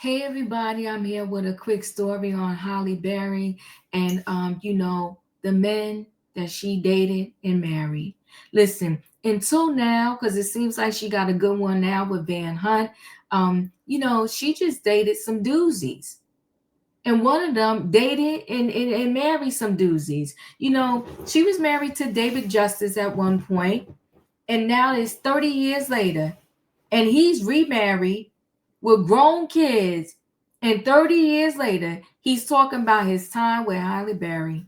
Hey everybody, I'm here with a quick story on Halle Berry and the men that she dated and married. Listen, until now, because it seems like she got a good one now with Van Hunt. She just dated some doozies. And one of them dated and married some doozies. She was married to David Justice at one point, and now it's 30 years later, and he's remarried with grown kids. And 30 years later, he's talking about his time with Halle Berry.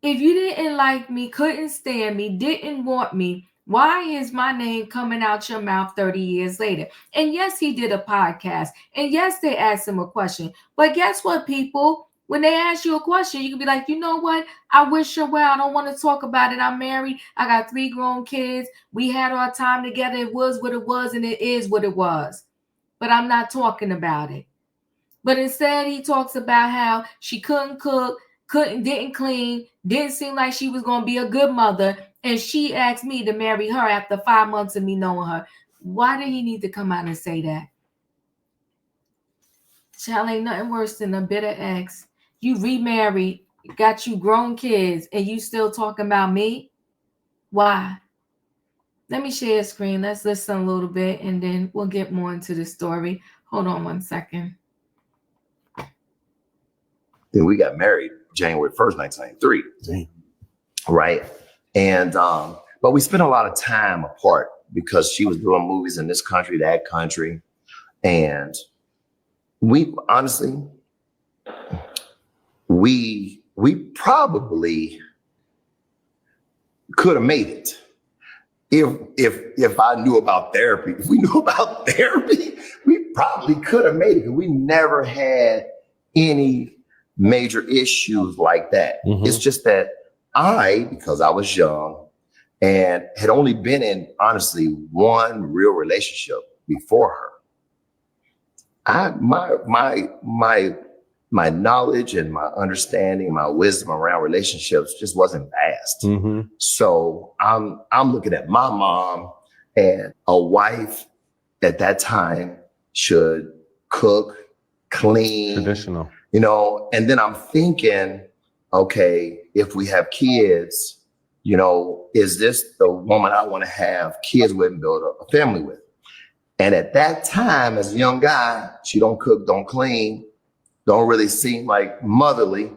If you didn't like me, couldn't stand me, didn't want me, why is my name coming out your mouth 30 years later? And yes, he did a podcast. And yes, they asked him a question. But guess what, people? When they ask you a question, you can be like, you know what? I wish her well. I don't want to talk about it. I'm married. I got 3 grown kids. We had our time together. It was what it was, and it is what it was. But I'm not talking about it. But instead, he talks about how she couldn't cook, didn't clean, didn't seem like she was going to be a good mother. And she asked me to marry her after 5 months of me knowing her. Why did he need to come out and say that? Child, ain't nothing worse than a bitter ex. You remarried, got you grown kids, and you still talking about me? Why? Let me share a screen. Let's listen a little bit, and then we'll get more into the story. Hold on one second. Then we got married January 1st, 1993. Damn. Right. And, but we spent a lot of time apart because she was doing movies in this country, that country. And we honestly, we probably could have made it if I knew about therapy. If we knew about therapy, we probably could have made it. We never had any major issues like that. Mm-hmm. It's just that because I was young and had only been in, honestly, one real relationship before her, my knowledge and my understanding, my wisdom around relationships just wasn't vast. Mm-hmm. So I'm looking at my mom, and a wife at that time should cook, clean, Traditional. And then I'm thinking, okay, if we have kids, is this the woman I want to have kids with and build a family with? And at that time, as a young guy, she don't cook, don't clean, don't really seem like motherly.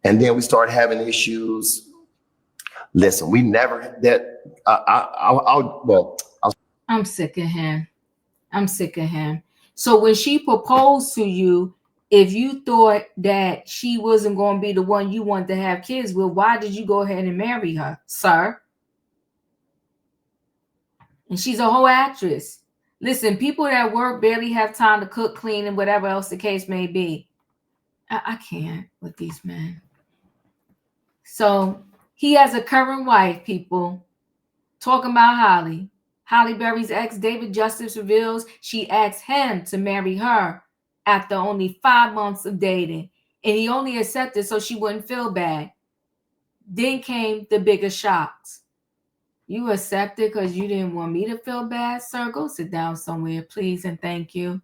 And then we start having issues. Listen, we never I'm sick of him. I'm sick of him. So when she proposed to you, if you thought that she wasn't going to be the one you wanted to have kids with, why did you go ahead and marry her, sir? And she's a whole actress. Listen, people that work barely have time to cook, clean, and whatever else the case may be. I can't with these men. So he has a current wife, people. Talking about Halle Berry's ex, David Justice, reveals she asked him to marry her after only 5 months of dating. And he only accepted so she wouldn't feel bad. Then came the biggest shocks. You accepted because you didn't want me to feel bad? Sir, go sit down somewhere, please, and thank you.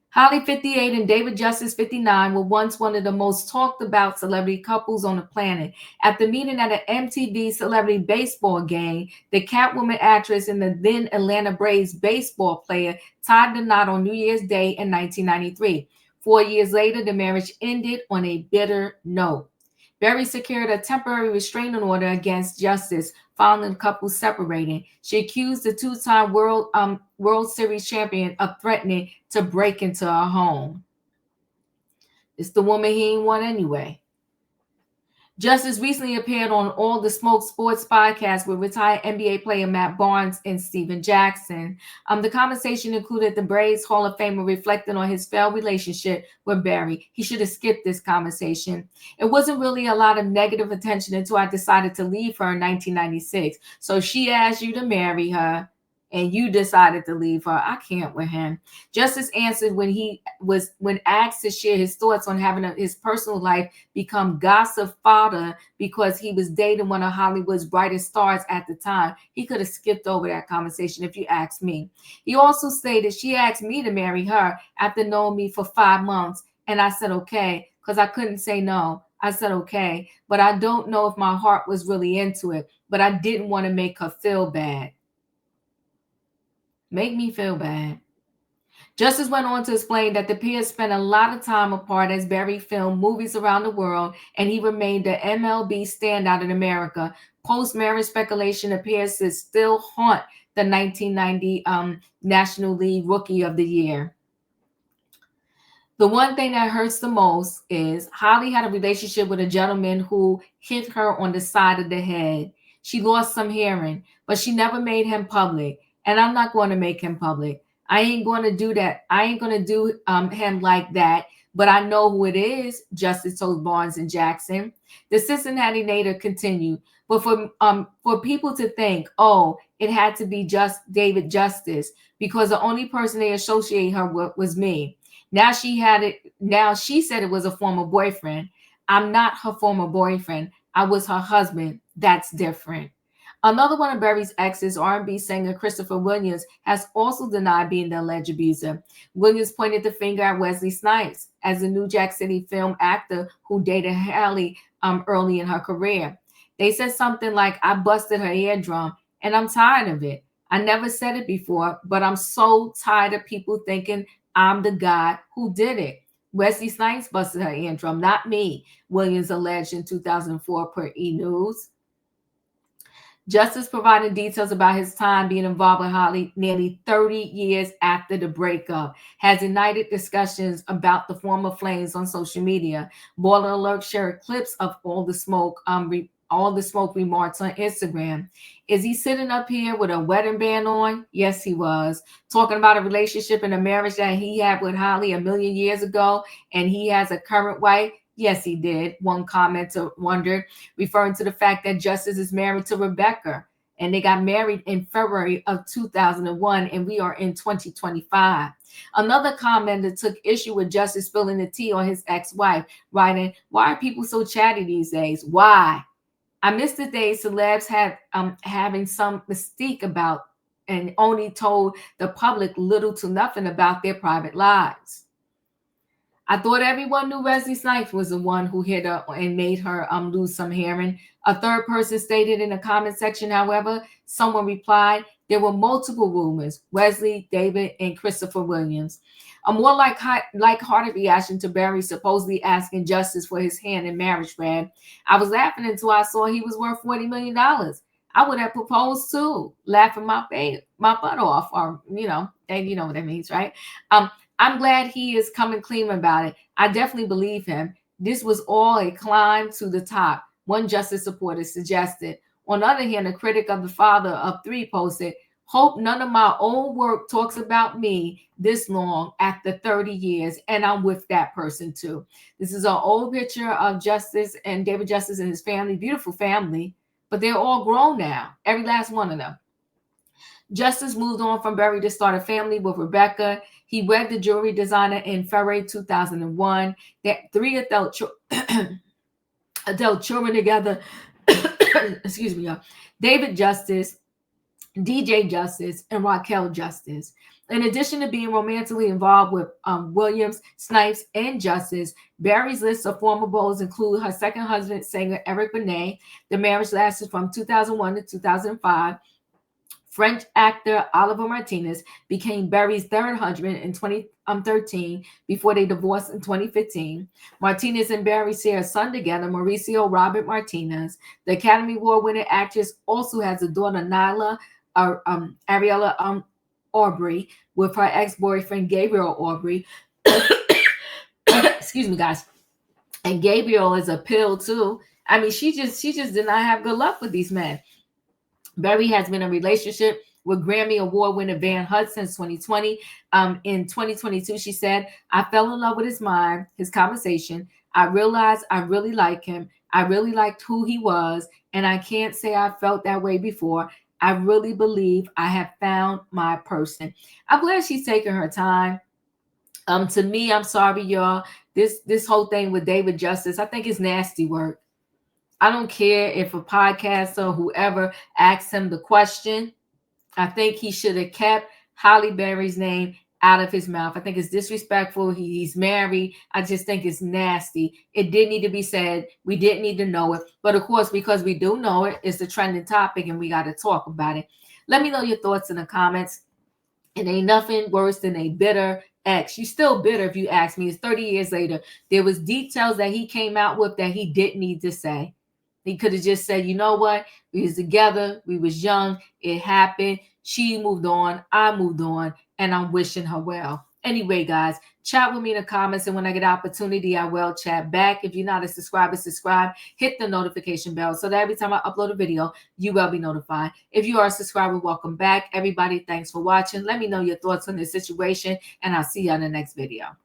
Halle, 58, and David Justice, 59, were once one of the most talked about celebrity couples on the planet. After meeting at an MTV celebrity baseball game, the Catwoman actress and the then Atlanta Braves baseball player tied the knot on New Year's Day in 1993. 4 years later, the marriage ended on a bitter note. Berry secured a temporary restraining order against Justice following the couple separating. She accused the 2-time World Series champion of threatening to break into her home. It's the woman he ain't want anyway. Justice recently appeared on All the Smoke Sports podcast with retired NBA player Matt Barnes and Steven Jackson. The conversation included the Braves Hall of Famer reflecting on his failed relationship with Berry. He should have skipped this conversation. It wasn't really a lot of negative attention until I decided to leave her in 1996. So she asked you to marry her. and you decided to leave her. I can't with him. Justice answered when asked to share his thoughts on having his personal life become gossip fodder because he was dating one of Hollywood's brightest stars at the time. He could have skipped over that conversation if you ask me. He also stated she asked me to marry her after knowing me for 5 months, and I said okay, because I couldn't say no. I said okay, but I don't know if my heart was really into it, but I didn't want to make her feel bad. Make me feel bad. Justice went on to explain that the pair spent a lot of time apart as Berry filmed movies around the world, and he remained the MLB standout in America. Post-marriage speculation appears to still haunt the 1990 National League Rookie of the Year. The one thing that hurts the most is Holly had a relationship with a gentleman who hit her on the side of the head. She lost some hearing, but she never made him public. And I'm not going to make him public. I ain't going to do that. I ain't going to do him like that. But I know who it is, Justice told Barnes and Jackson. The Cincinnati native continued. But for people to think, oh, it had to be just David Justice because the only person they associate her with was me. Now she said it was a former boyfriend. I'm not her former boyfriend. I was her husband. That's different. Another one of Berry's exes, R&B singer Christopher Williams, has also denied being the alleged abuser. Williams pointed the finger at Wesley Snipes as the New Jack City film actor who dated Halle early in her career. They said something like, I busted her eardrum, and I'm tired of it. I never said it before, but I'm so tired of people thinking I'm the guy who did it. Wesley Snipes busted her eardrum, not me, Williams alleged in 2004 per E! News. Justice provided details about his time being involved with Holly nearly 30 years after the breakup, has ignited discussions about the former flames on social media. Boiler Alert shared clips of all the smoke remarks on Instagram. Is he sitting up here with a wedding band on? Yes, he was. Talking about a relationship and a marriage that he had with Holly a million years ago, and he has a current wife? Yes, he did. One commenter wondered, referring to the fact that Justice is married to Rebecca, and they got married in February of 2001, and we are in 2025. Another commenter took issue with Justice spilling the tea on his ex-wife, writing, why are people so chatty these days? Why? I miss the days celebs had having some mystique about and only told the public little to nothing about their private lives. I thought everyone knew Wesley Snipes was the one who hit her and made her lose some hearing. A third person stated in the comment section, however, someone replied, there were multiple rumors, Wesley, David, and Christopher Williams. A more lighthearted reaction to Berry supposedly asking Justice for his hand in marriage read, I was laughing until I saw he was worth $40 million. I would have proposed too, laughing my butt off, or, and you know what that means, right? I'm glad he is coming clean about it. I definitely believe him. This was all a climb to the top, one Justice supporter suggested. On the other hand, a critic of the father of three posted, hope none of my old work talks about me this long after 30 years, and I'm with that person too. This is an old picture of Justice and David Justice and his family, beautiful family, but they're all grown now, every last one of them. Justice moved on from Berry to start a family with Rebecca. He wed the jewelry designer in February 2001. They had 3 adult children together. Excuse me, y'all. David Justice, DJ Justice, and Raquel Justice. In addition to being romantically involved with Williams, Snipes, and Justice, Berry's list of former beaux include her second husband, singer Eric Benet. The marriage lasted from 2001 to 2005. French actor Oliver Martinez became Berry's third husband in 2013 before they divorced in 2015. Martinez and Berry share a son together, Mauricio Robert Martinez. The Academy Award-winning actress also has a daughter, Nyla Ariella Aubrey, with her ex-boyfriend Gabriel Aubrey. Excuse me, guys. And Gabriel is a pill too. I mean, she just did not have good luck with these men. Berry has been in a relationship with Grammy Award winner Van Hutt since 2020. In 2022, she said, I fell in love with his mind, his conversation. I realized I really like him. I really liked who he was. And I can't say I felt that way before. I really believe I have found my person. I'm glad she's taking her time. To me, I'm sorry, y'all. This whole thing with David Justice, I think it's nasty work. I don't care if a podcaster or whoever asks him the question. I think he should have kept Halle Berry's name out of his mouth. I think it's disrespectful. He's married. I just think it's nasty. It didn't need to be said. We didn't need to know it. But of course, because we do know it, it's the trending topic and we got to talk about it. Let me know your thoughts in the comments. It ain't nothing worse than a bitter ex. You're still bitter if you ask me. It's 30 years later. There was details that he came out with that he didn't need to say. He could have just said, you know what? We was together. We was young. It happened. She moved on. I moved on. And I'm wishing her well. Anyway, guys, chat with me in the comments. And when I get opportunity, I will chat back. If you're not a subscriber, subscribe. Hit the notification bell so that every time I upload a video, you will be notified. If you are a subscriber, welcome back. Everybody, thanks for watching. Let me know your thoughts on this situation. And I'll see you on the next video.